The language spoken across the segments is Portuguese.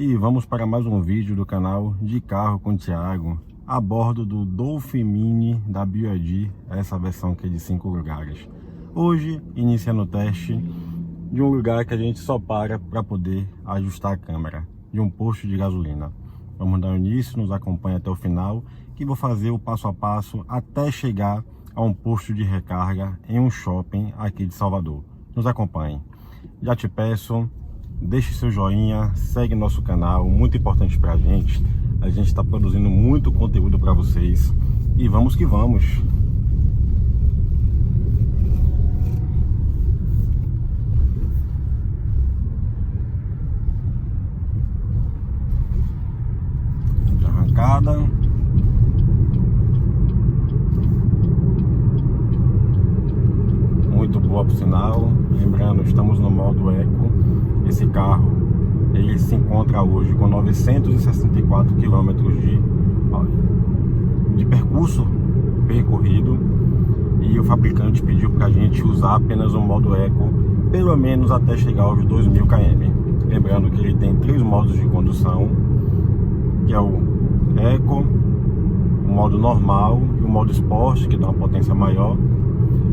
E vamos para mais um vídeo do canal De Carro com Thiago, a bordo do Dolphin Mini da BYD, essa versão aqui de 5 lugares. Hoje, iniciando o teste de um lugar que a gente só para poder ajustar a câmera, de um posto de gasolina. Vamos dar início, nos acompanhe até o final, que vou fazer o passo a passo até chegar a um posto de recarga em um shopping aqui de Salvador. Nos acompanhe. Já te peço, deixe seu joinha, segue nosso canal, muito importante pra gente. A gente está produzindo muito conteúdo para vocês e vamos que vamos. De arrancada. Muito boa por sinal. Lembrando, estamos no modo Eco. Esse carro ele se encontra hoje com 964 km de percurso percorrido, e o fabricante pediu para a gente usar apenas o modo Eco, pelo menos até chegar aos 2000 km. Lembrando que ele tem 3 modos de condução, que é o Eco, o modo normal e o modo Sport, que dá uma potência maior,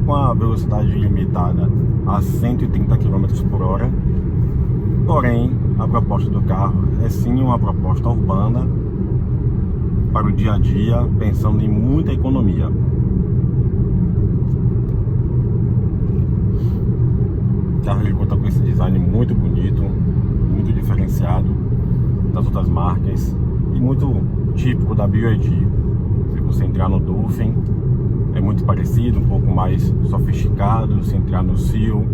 com a velocidade limitada a 130 km por hora. Porém, a proposta do carro é sim uma proposta urbana para o dia a dia, pensando em muita economia. O carro ele conta com esse design muito bonito, muito diferenciado das outras marcas e muito típico da BYD. Se você entrar no Dolphin, é muito parecido, um pouco mais sofisticado. Se entrar no Seal,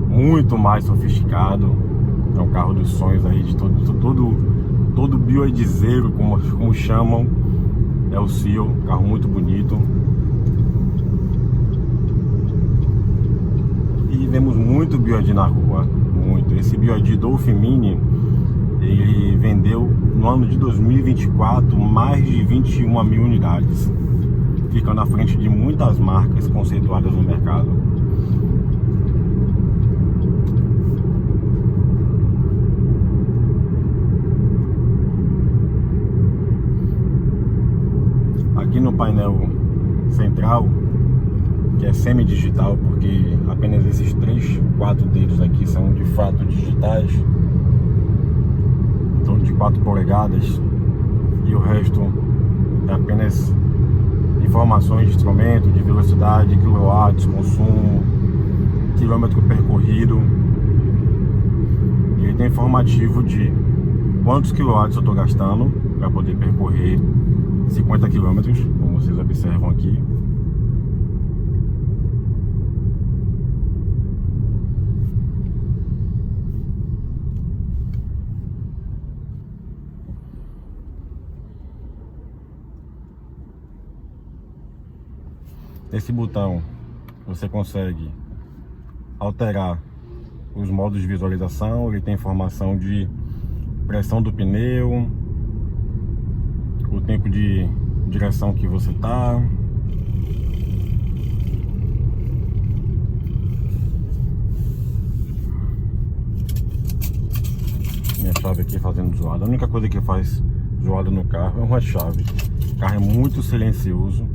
muito mais sofisticado. É um carro dos sonhos aí de todo BYDzeiro, como chamam. É o Seal, carro muito bonito. E vemos muito BYD na rua, muito. Esse BYD Dolphin Mini, ele vendeu no ano de 2024 mais de 21 mil unidades, ficando à frente de muitas marcas conceituadas no mercado. Aqui no painel central, que é semi-digital, porque apenas esses 4 dedos aqui são de fato digitais, em torno de 4 polegadas, e o resto é apenas informações de instrumento, de velocidade, quilowatts, consumo, quilômetro percorrido. Ele tem informativo de quantos quilowatts eu estou gastando para poder percorrer 50 quilômetros, como vocês observam aqui. Nesse botão você consegue alterar os modos de visualização. Ele tem informação de pressão do pneu, o tempo de direção que você tá, minha chave aqui fazendo zoada. A única coisa que faz zoada no carro é uma chave. O carro é muito silencioso.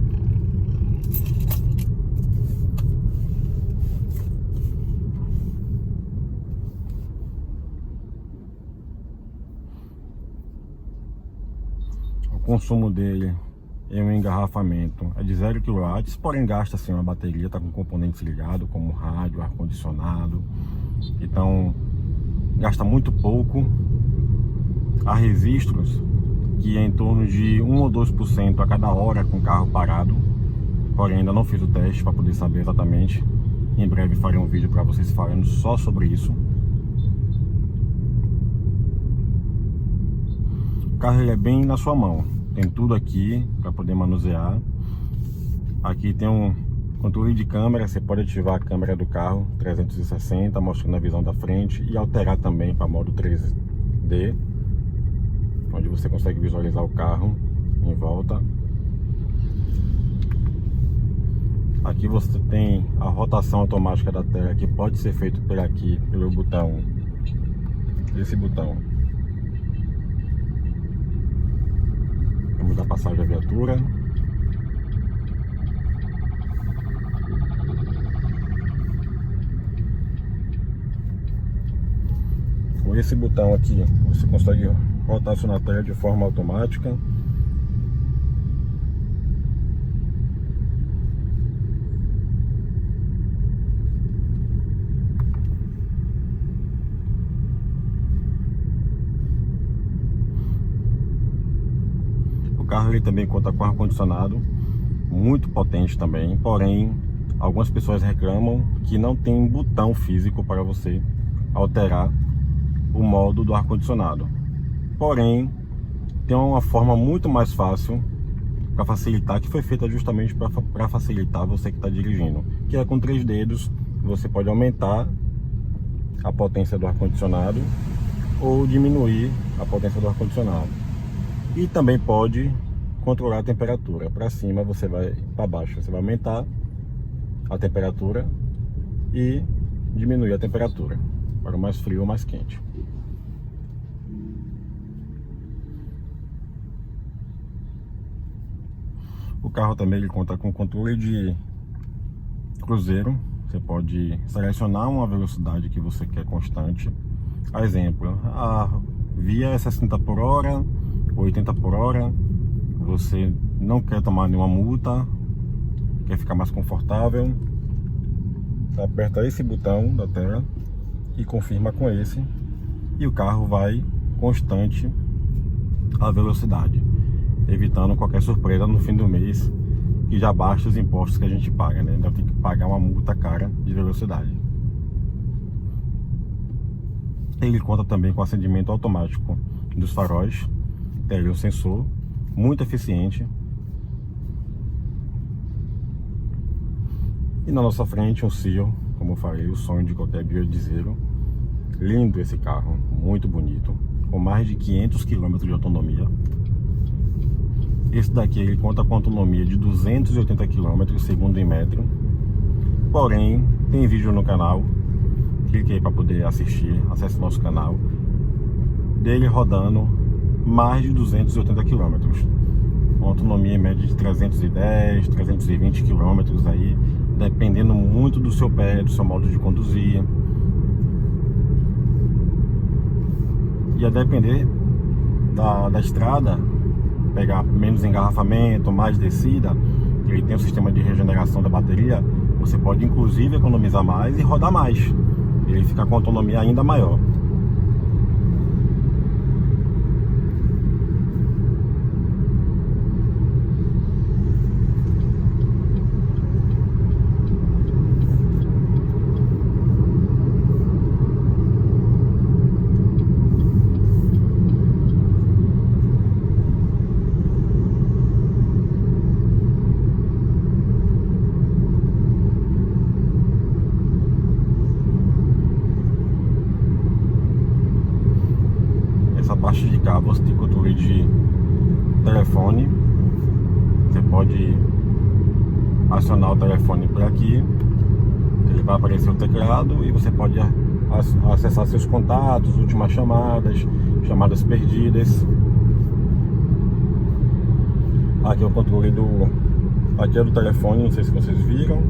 O consumo dele em um engarrafamento é de 0 kW, porém gasta assim uma bateria, está com componentes ligados, como rádio, ar-condicionado. Então gasta muito pouco. Há registros que é em torno de 1 ou 2% a cada hora com o carro parado, porém ainda não fiz o teste para poder saber exatamente. Em breve farei um vídeo para vocês falando só sobre isso. O carro ele é bem na sua mão, tem tudo aqui para poder manusear. Aqui tem um controle de câmera, você pode ativar a câmera do carro 360, mostrando a visão da frente, e alterar também para modo 3D, onde você consegue visualizar o carro em volta. Aqui você tem a rotação automática da tela, que pode ser feito por aqui, pelo botão, esse botão. passagem da viatura. Com esse botão aqui, você consegue rotacionar a tela de forma automática. O carro ele também conta com ar-condicionado muito potente também, porém algumas pessoas reclamam que não tem botão físico para você alterar o modo do ar-condicionado. Porém, tem uma forma muito mais fácil para facilitar, que foi feita justamente para facilitar você que está dirigindo, que é com 3 dedos. Você pode aumentar a potência do ar-condicionado ou diminuir a potência do ar-condicionado, e também pode controlar a temperatura. Para cima você vai, para baixo você vai aumentar a temperatura e diminuir a temperatura para o mais frio ou mais quente. O carro também ele conta com controle de cruzeiro. Você pode selecionar uma velocidade que você quer constante. A exemplo, a via é 60 por hora, 80 por hora. Você não quer tomar nenhuma multa, quer ficar mais confortável, você aperta esse botão da tela e confirma com esse, e o carro vai constante a velocidade, evitando qualquer surpresa no fim do mês, que já basta os impostos que a gente paga, né? Ainda tem que pagar uma multa cara de velocidade. Ele conta também com acendimento automático dos faróis, tem um sensor muito eficiente. E na nossa frente um Seal, como eu falei, o sonho de qualquer bioidezeiro. Lindo esse carro, muito bonito, com mais de 500 km de autonomia. Esse daqui ele conta com autonomia de 280 km segundo Inmetro. Porém, tem vídeo no canal, clique aí para poder assistir, acesse nosso canal, dele rodando mais de 280 km, uma autonomia em média de 310, 320 km aí, dependendo muito do seu pé, do seu modo de conduzir. E a depender da estrada, pegar menos engarrafamento, mais descida, ele tem um sistema de regeneração da bateria, você pode inclusive economizar mais e rodar mais. Ele fica com autonomia ainda maior. Essa parte de cá você tem controle de telefone. Você pode acionar o telefone por aqui, ele vai aparecer o teclado e você pode acessar seus contatos, últimas chamadas, chamadas perdidas. Aqui é o controle aqui é do telefone, não sei se vocês viram,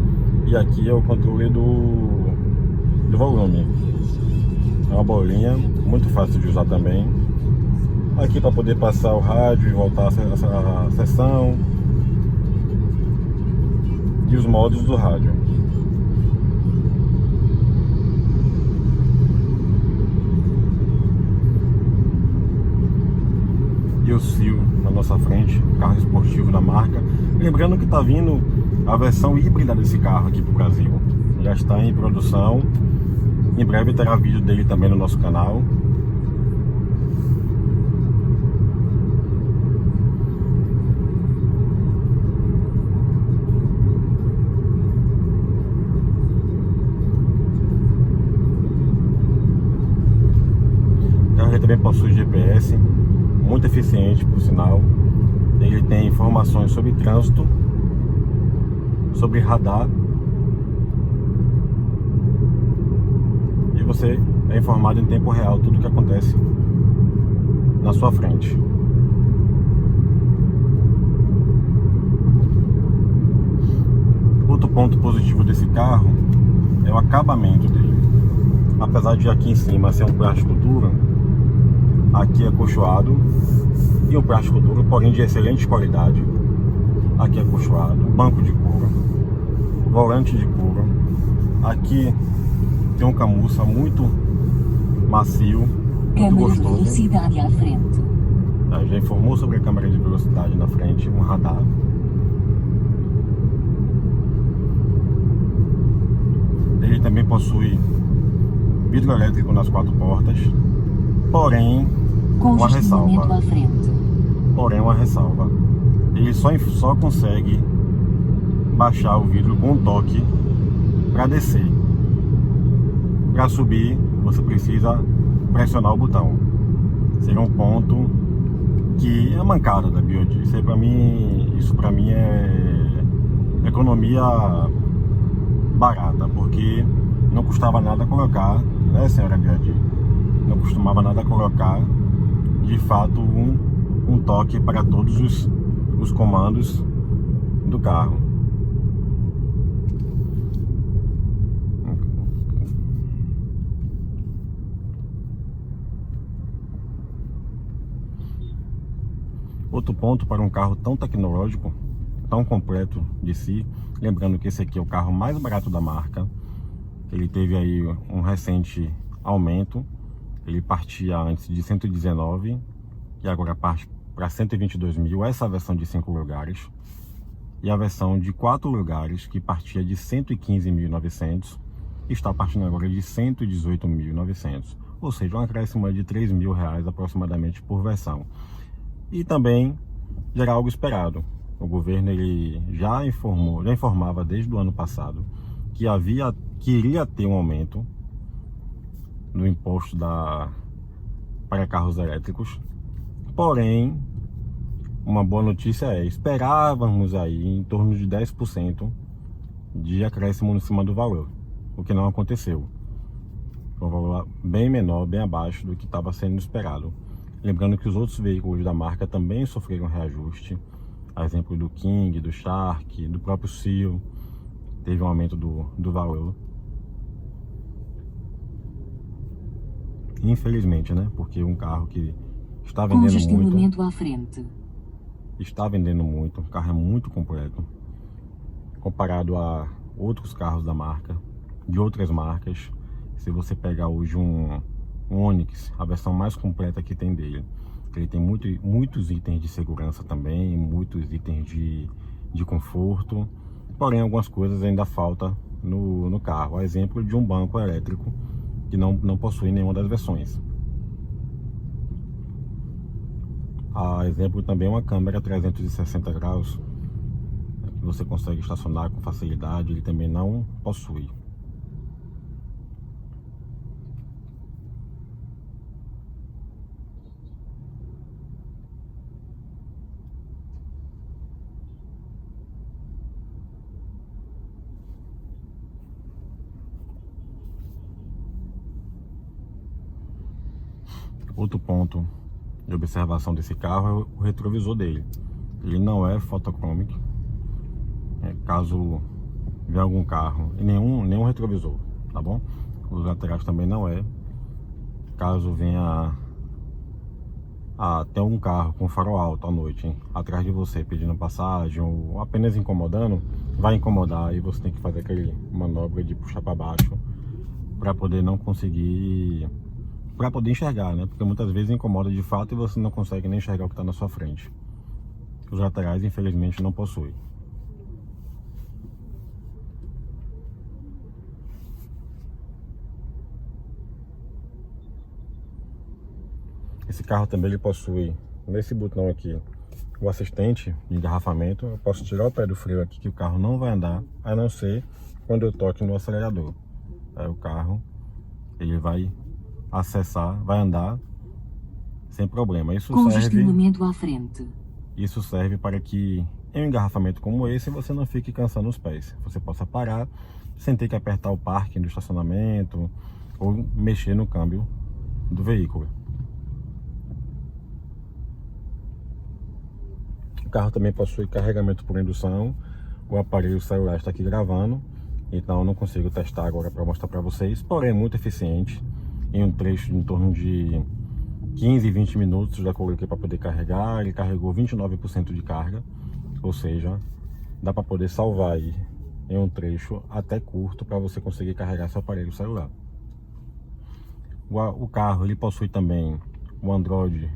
e aqui é o controle do volume. É uma bolinha, muito fácil de usar também. Aqui para poder passar o rádio e voltar a sessão. E os modos do rádio. E o Seal na nossa frente, carro esportivo da marca. Lembrando que está vindo a versão híbrida desse carro aqui para o Brasil. Já está em produção. Em breve terá vídeo dele também no nosso canal. Ele também possui GPS, muito eficiente por sinal. Ele tem informações sobre trânsito, sobre radar, e você é informado em tempo real tudo o que acontece na sua frente. ponto positivo desse carro é o acabamento dele. Apesar de aqui em cima ser um plástico duro, aqui é acolchoado e um plástico duro, porém de excelente qualidade. Aqui é acolchoado, banco de couro, volante de couro. Aqui tem um camuça muito macio, muito gostoso. Câmara de velocidade à frente. Já informou sobre a câmera de velocidade na frente, um radar. Ele também possui vidro elétrico nas 4 portas, porém uma ressalva. À frente. Porém uma ressalva. Ele só consegue baixar o vidro com um toque para descer. Para subir, você precisa pressionar o botão. Seria um ponto que é a mancada da BYD. Isso para mim é economia barata, porque não custava nada colocar, né, senhora BYD? Não costumava nada colocar, de fato, um toque para todos os comandos do carro. Outro ponto para um carro tão tecnológico, tão completo de si, lembrando que esse aqui é o carro mais barato da marca. Ele teve aí um recente aumento. Ele partia antes de 119 e agora parte para 122 mil, essa versão de 5 lugares. E a versão de 4 lugares, que partia de 115.900, está partindo agora de 118.900. Ou seja, um acréscimo de R$3.000 aproximadamente por versão. E também era algo esperado. O governo ele já informava desde o ano passado que iria ter um aumento no imposto para carros elétricos. Porém, uma boa notícia esperávamos aí em torno de 10% de acréscimo em cima do valor, o que não aconteceu. Foi um valor bem menor, bem abaixo do que estava sendo esperado. Lembrando que os outros veículos da marca também sofreram reajuste. A exemplo do King, do Shark, do próprio Seal, teve um aumento do valor. Infelizmente, né? Porque um carro que está vendendo muito, à frente. está vendendo muito, o carro é muito completo, comparado a outros carros da marca, de outras marcas. Se você pegar hoje um Onix, a versão mais completa que tem dele, ele tem muitos itens de segurança também, muitos itens de conforto, porém algumas coisas ainda faltam no carro. A exemplo de um banco elétrico que não possui nenhuma das versões. A exemplo também uma câmera 360 graus, que você consegue estacionar com facilidade, ele também não possui. Outro ponto de observação desse carro é o retrovisor dele. Ele não é photochromic. Caso venha algum carro, e nenhum retrovisor, tá bom? Os laterais também não é. Caso venha ter um carro com farol alto à noite, atrás de você pedindo passagem ou apenas incomodando, vai incomodar e você tem que fazer aquele manobra de puxar para baixo para poder não conseguir, para poder enxergar, né? Porque muitas vezes incomoda de fato e você não consegue nem enxergar o que está na sua frente. Os laterais infelizmente não possuem. Esse carro também ele possui, nesse botão aqui, o assistente de engarrafamento. Eu posso tirar o pé do freio aqui que o carro não vai andar, a não ser quando eu toque no acelerador. Aí o carro ele vai vai andar sem problema. Congestionamento à frente. Isso serve para que em um engarrafamento como esse você não fique cansando os pés. Você possa parar sem ter que apertar o parking do estacionamento ou mexer no câmbio do veículo. O carro também possui carregamento por indução, o aparelho celular está aqui gravando, então eu não consigo testar agora para mostrar para vocês, porém é muito eficiente. Em um trecho de em torno de 15, 20 minutos já coloquei para poder carregar, ele carregou 29% de carga, ou seja, dá para poder salvar aí em um trecho até curto para você conseguir carregar seu aparelho celular. O carro ele possui também o Android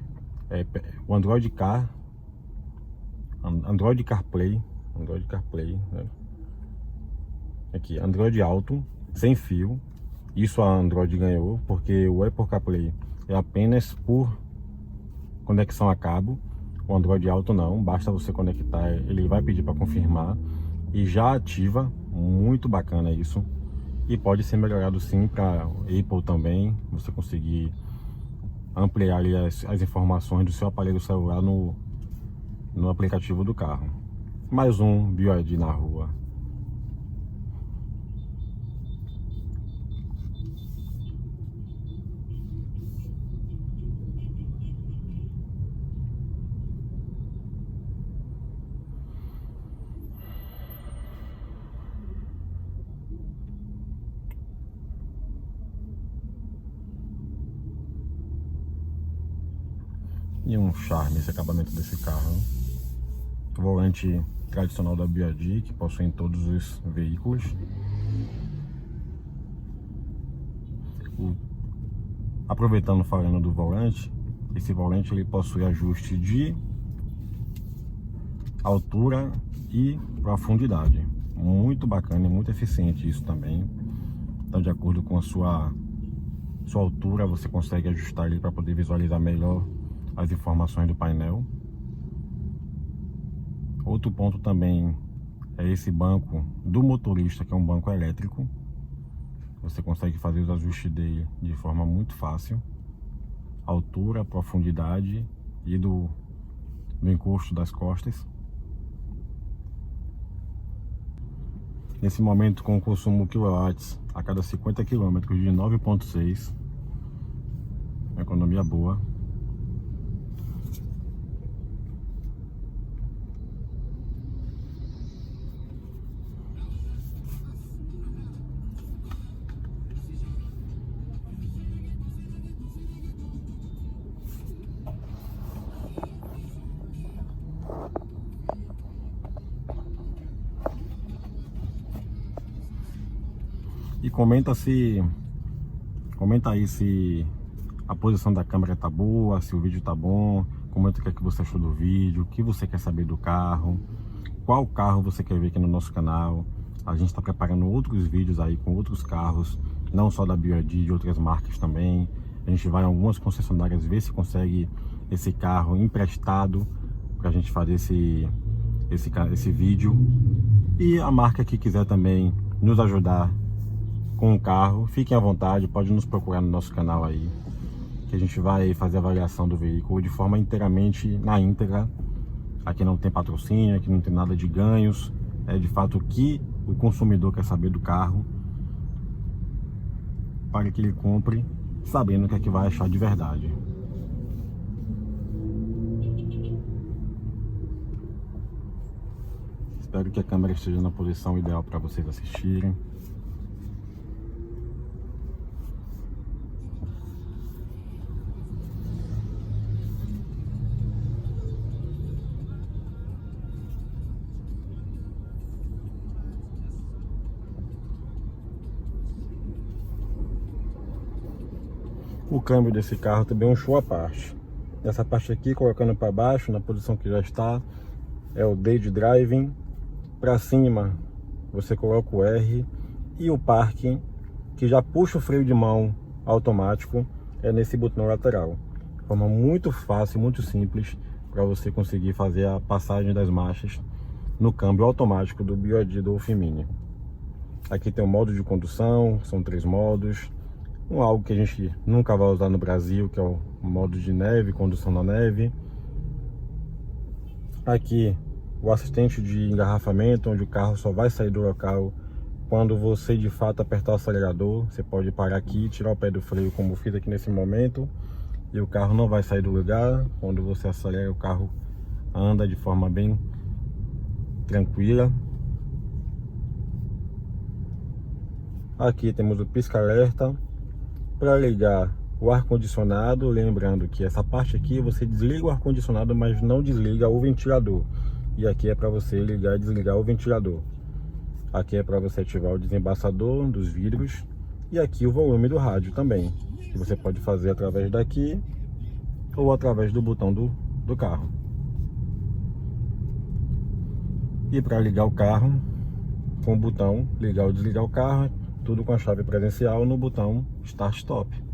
CarPlay, né? Aqui, Android Auto, sem fio. Isso a Android ganhou, porque o Apple CarPlay é apenas por conexão a cabo. O Android Auto não, basta você conectar, ele vai pedir para confirmar e já ativa. Muito bacana isso. E pode ser melhorado sim para Apple também, você conseguir ampliar ali as informações do seu aparelho celular no aplicativo do carro. Mais um BYD na rua. E um charme esse acabamento desse carro. Volante tradicional da BYD, que possui em todos os veículos. Aproveitando falando do volante, esse volante ele possui ajuste de altura e profundidade. Muito bacana e muito eficiente isso também. Então, de acordo com a sua altura, você consegue ajustar ele para poder visualizar melhor as informações do painel. Outro ponto também é esse banco do motorista, que é um banco elétrico. Você consegue fazer os ajustes dele de forma muito fácil. Altura, profundidade e do encosto das costas. Nesse momento, com o consumo quilowatts a cada 50 km de 9,6, uma economia boa. E comenta aí se a posição da câmera tá boa, se o vídeo tá bom. Comenta o que é que você achou do vídeo, o que você quer saber do carro, qual carro você quer ver aqui no nosso canal. A gente está preparando outros vídeos aí com outros carros, não só da BYD, de outras marcas também. A gente vai em algumas concessionárias ver se consegue esse carro emprestado para a gente fazer esse vídeo. E a marca que quiser também nos ajudar com o carro, fiquem à vontade, pode nos procurar no nosso canal aí, que a gente vai fazer a avaliação do veículo de forma inteiramente na íntegra. Aqui não tem patrocínio, aqui não tem nada de ganhos, é de fato o que o consumidor quer saber do carro, para que ele compre sabendo o que é que vai achar de verdade. Espero que a câmera esteja na posição ideal para vocês assistirem. O câmbio desse carro também é um show à parte. Essa parte aqui, colocando para baixo, na posição que já está, é o Day Driving. Para cima, você coloca o R. E o Parking, que já puxa o freio de mão automático, é nesse botão lateral. De forma muito fácil, muito simples, para você conseguir fazer a passagem das marchas no câmbio automático do BYD Dolphin Mini. Aqui tem o modo de condução, são 3 modos. Algo que a gente nunca vai usar no Brasil, que é o modo de neve, condução na neve. Aqui o assistente de engarrafamento, onde o carro só vai sair do local quando você de fato apertar o acelerador. Você pode parar aqui, tirar o pé do freio, como eu fiz aqui nesse momento, e o carro não vai sair do lugar. Quando você acelera, o carro anda de forma bem tranquila. Aqui temos o pisca-alerta para ligar o ar-condicionado, lembrando que essa parte aqui você desliga o ar-condicionado, mas não desliga o ventilador. E aqui é para você ligar e desligar o ventilador. Aqui é para você ativar o desembaçador dos vidros. E aqui o volume do rádio também, que você pode fazer através daqui ou através do botão do carro. E para ligar o carro, com o botão ligar ou desligar o carro, tudo com a chave presencial no botão Start Stop.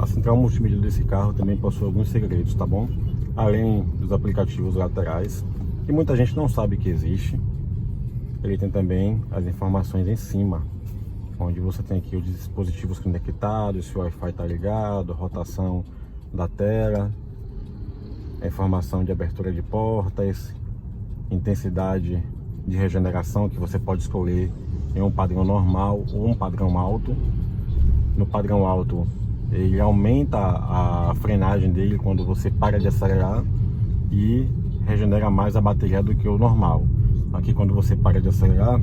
A central multimídia desse carro também possui alguns segredos, tá bom? Além dos aplicativos laterais, que muita gente não sabe que existe, ele tem também as informações em cima, onde você tem aqui os dispositivos conectados, se o Wi-Fi está ligado, rotação da tela, a informação de abertura de portas, intensidade de regeneração, que você pode escolher em um padrão normal ou um padrão alto. No padrão alto, ele aumenta a frenagem dele quando você para de acelerar e regenera mais a bateria do que o normal. Aqui, quando você para de acelerar,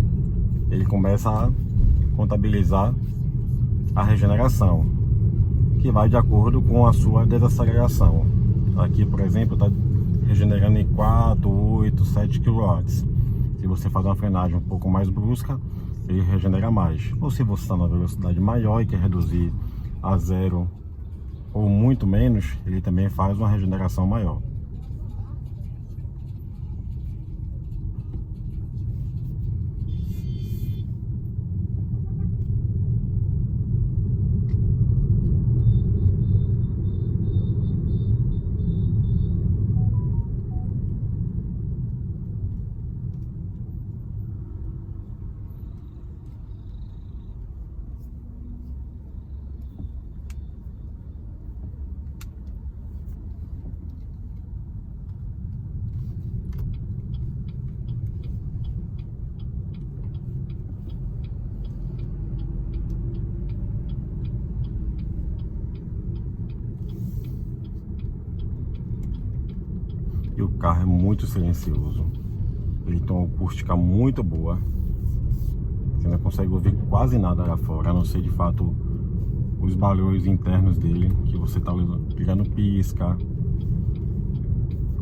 ele começa a contabilizar a regeneração, que vai de acordo com a sua desaceleração. Aqui, por exemplo, está regenerando em 4, 8, 7 kW. Se você fazer uma frenagem um pouco mais brusca, ele regenera mais. Ou se você está na velocidade maior e quer reduzir a zero ou muito menos, ele também faz uma regeneração maior. carro é muito silencioso. Ele tem uma acústica muito boa. Você não consegue ouvir quase nada lá fora, a não ser de fato os barulhos internos dele, que você tá ligando pisca.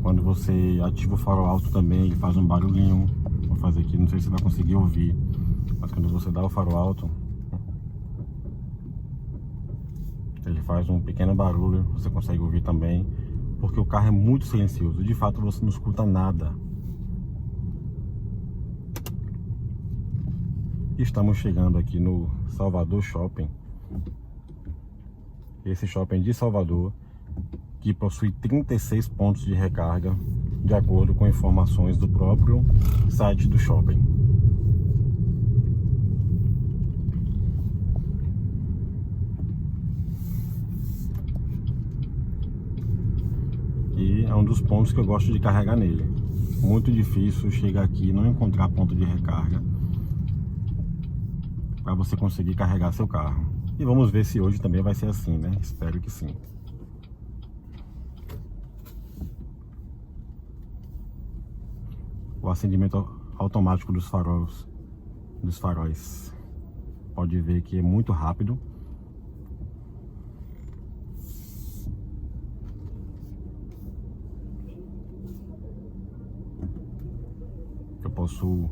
Quando você ativa o farol alto também, ele faz um barulhinho. Vou fazer aqui, não sei se você vai conseguir ouvir, mas quando você dá o farol alto, ele faz um pequeno barulho, você consegue ouvir também, porque o carro é muito silencioso. De fato, você não escuta nada. Estamos chegando aqui no Salvador Shopping. Esse shopping de Salvador, que possui 36 pontos de recarga, de acordo com informações do próprio site do shopping. E é um dos pontos que eu gosto de carregar nele. Muito difícil chegar aqui e não encontrar ponto de recarga para você conseguir carregar seu carro. E vamos ver se hoje também vai ser assim, né? Espero que sim. O acendimento automático dos faróis. Pode ver que é muito rápido. Eu possuo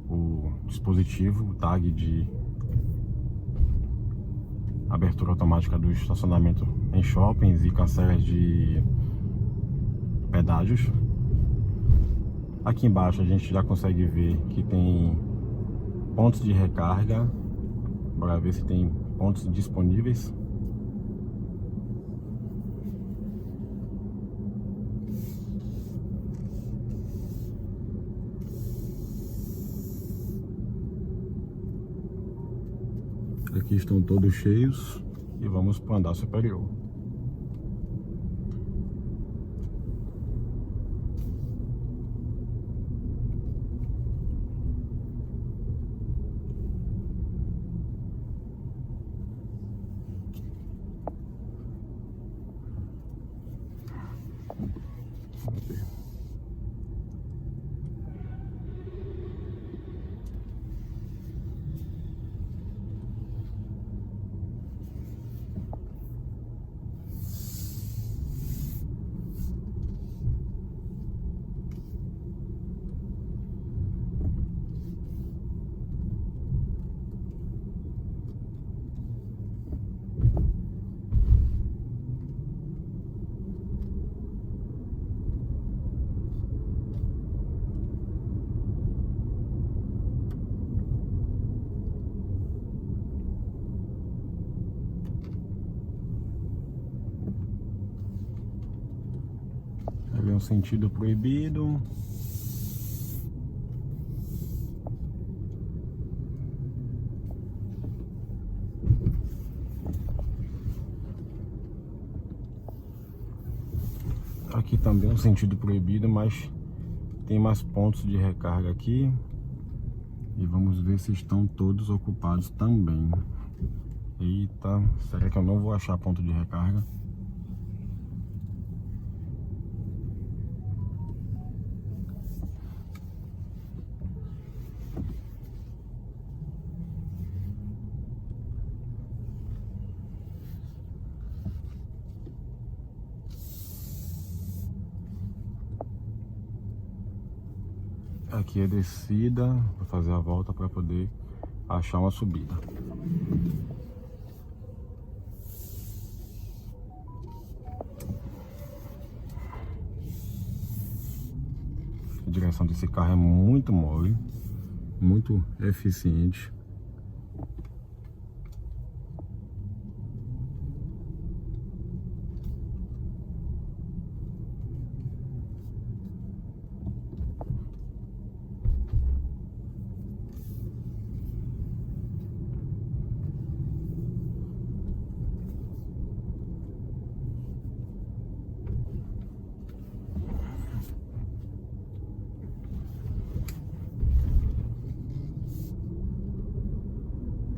o dispositivo, o tag de abertura automática do estacionamento em shoppings e cancelas de pedágios. Aqui embaixo a gente já consegue ver que tem pontos de recarga. Bora ver se tem pontos disponíveis. Aqui estão todos cheios e vamos para o andar superior. Ali é um sentido proibido. Aqui também é um sentido proibido, mas tem mais pontos de recarga aqui. E vamos ver se estão todos ocupados também. Eita, será que eu não vou achar ponto de recarga? Aqui é descida, vou fazer a volta para poder achar uma subida. A direção desse carro é muito mole, muito eficiente.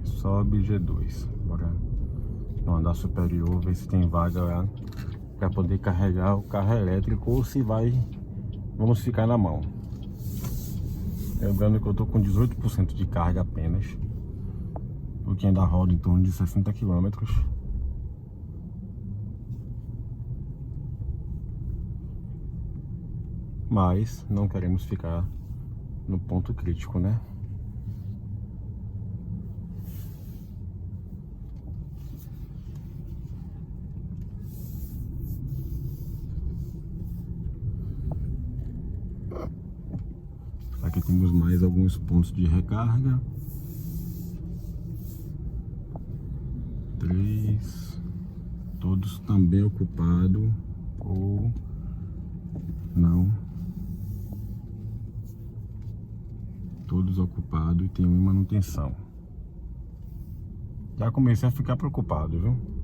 Sobe G2. Bora no andar superior, ver se tem vaga lá para poder carregar o carro elétrico ou se vamos ficar na mão. Lembrando que eu tô com 18% de carga apenas, o que ainda roda em torno de 60 km. Mas não queremos ficar no ponto crítico, né? Aqui temos mais alguns pontos de recarga. 3, todos também ocupados ou não. Todos ocupados e tem um em manutenção. Já comecei a ficar preocupado, viu?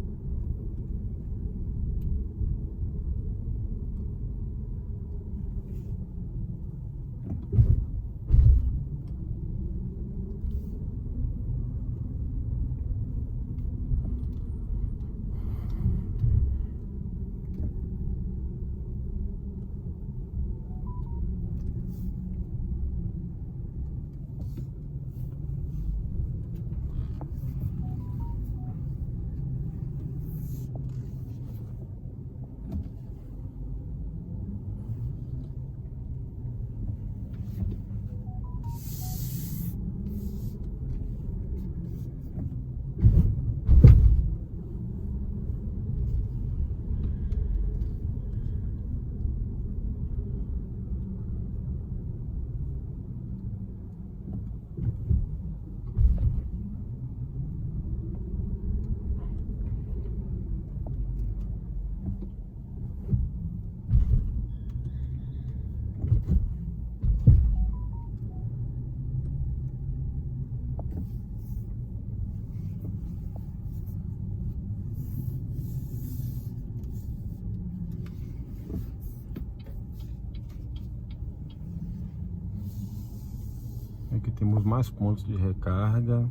Aqui temos mais pontos de recarga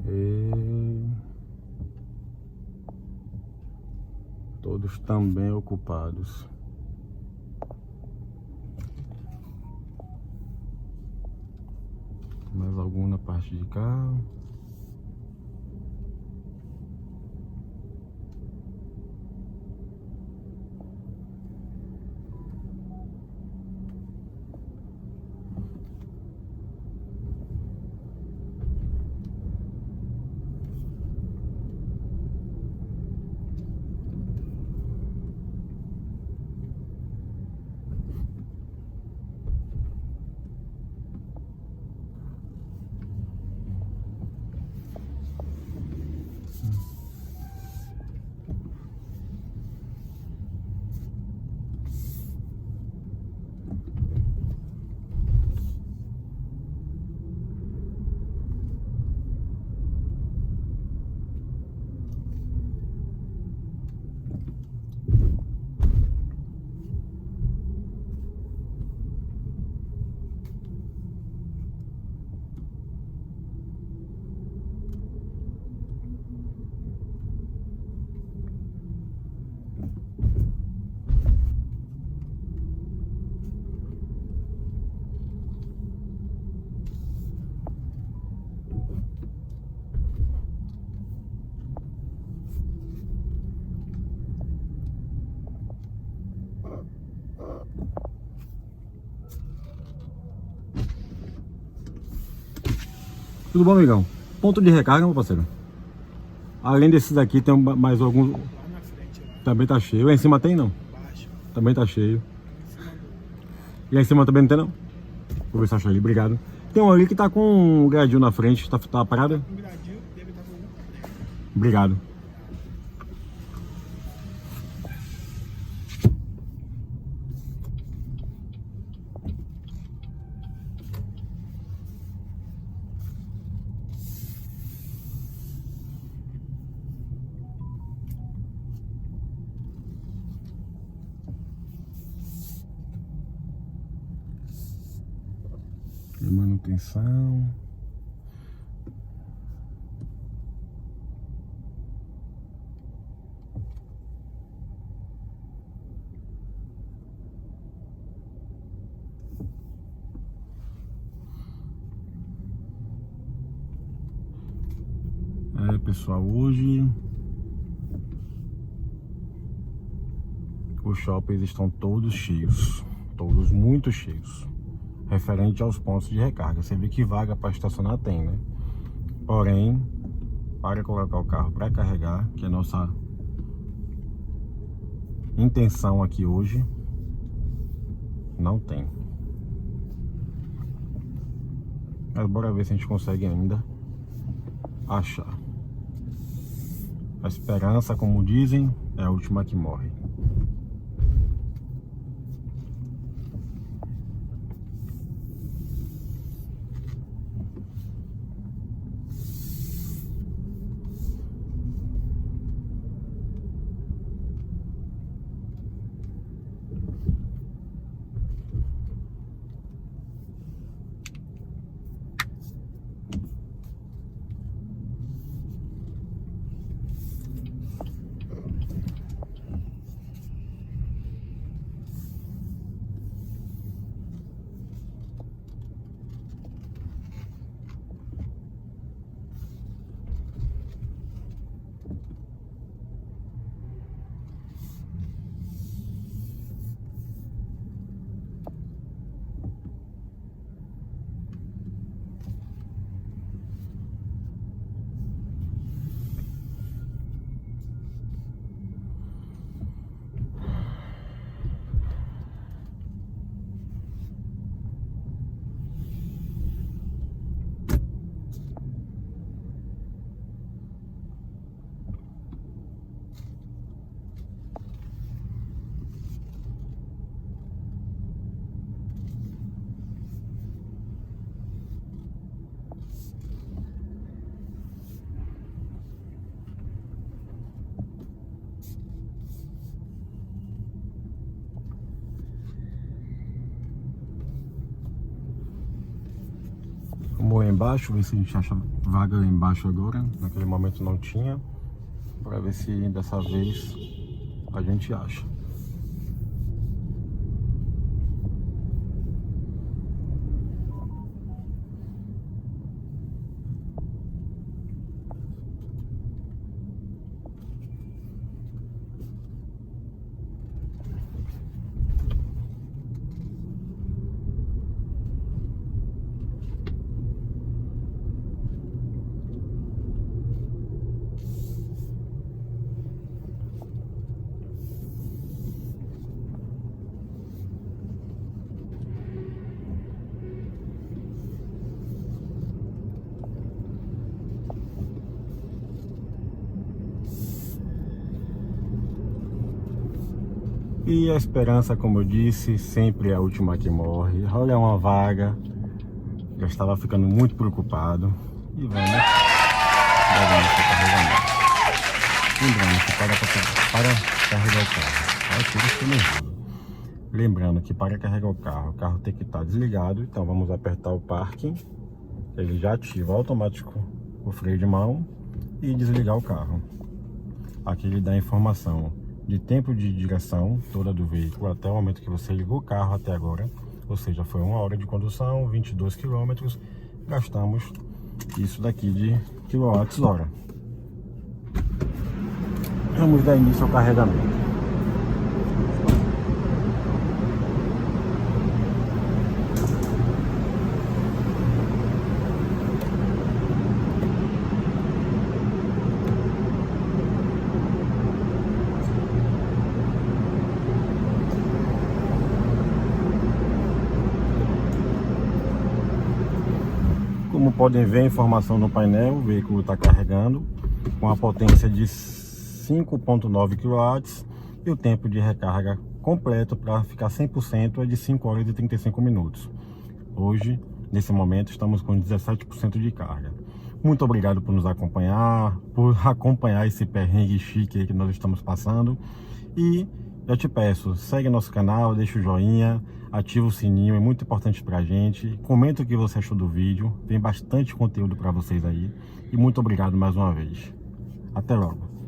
e todos também ocupados. Mais algum na parte de cá. Tudo bom, amigão? Ponto de recarga, meu parceiro. Além desses aqui, tem mais alguns. Também tá cheio. Lá em cima tem, não? Também tá cheio. E lá em cima também não tem, não? Vou ver se acha ali, obrigado. Tem um ali que tá com um gradil na frente, tá parada? Obrigado. Manutenção. Pessoal, hoje os shoppings estão todos cheios, todos muito cheios, referente aos pontos de recarga. Você vê que vaga para estacionar tem, né? Porém, para colocar o carro para carregar, que é a nossa intenção aqui hoje, não tem. Mas bora ver se a gente consegue ainda achar. A esperança, como dizem, é a última que morre. Vamos lá embaixo, ver se a gente acha vaga lá embaixo agora. Naquele momento não tinha. Para ver se dessa vez a gente acha. E a esperança, como eu disse, sempre é a última que morre. Olha uma vaga. Já estava ficando muito preocupado. E vamos carregamento. Lembrando que para carregar o carro. Lembrando que para carregar o carro tem que estar desligado. Então vamos apertar o parking. Ele já ativa automático o freio de mão e desligar o carro. Aqui ele dá a informação de tempo de direção toda do veículo até o momento que você ligou o carro até agora, ou seja, foi 1 hora de condução, 22 km, gastamos isso daqui de kWh. Vamos dar início ao carregamento. Como podem ver a informação no painel, o veículo está carregando com a potência de 5.9 kW e o tempo de recarga completo para ficar 100% é de 5 horas e 35 minutos. Hoje, nesse momento, estamos com 17% de carga. Muito obrigado por nos acompanhar, por acompanhar esse perrengue chique aí que nós estamos passando. E eu te peço, segue nosso canal, deixa o joinha, ativa o sininho, é muito importante pra gente. Comenta o que você achou do vídeo, tem bastante conteúdo para vocês aí. E muito obrigado mais uma vez. Até logo.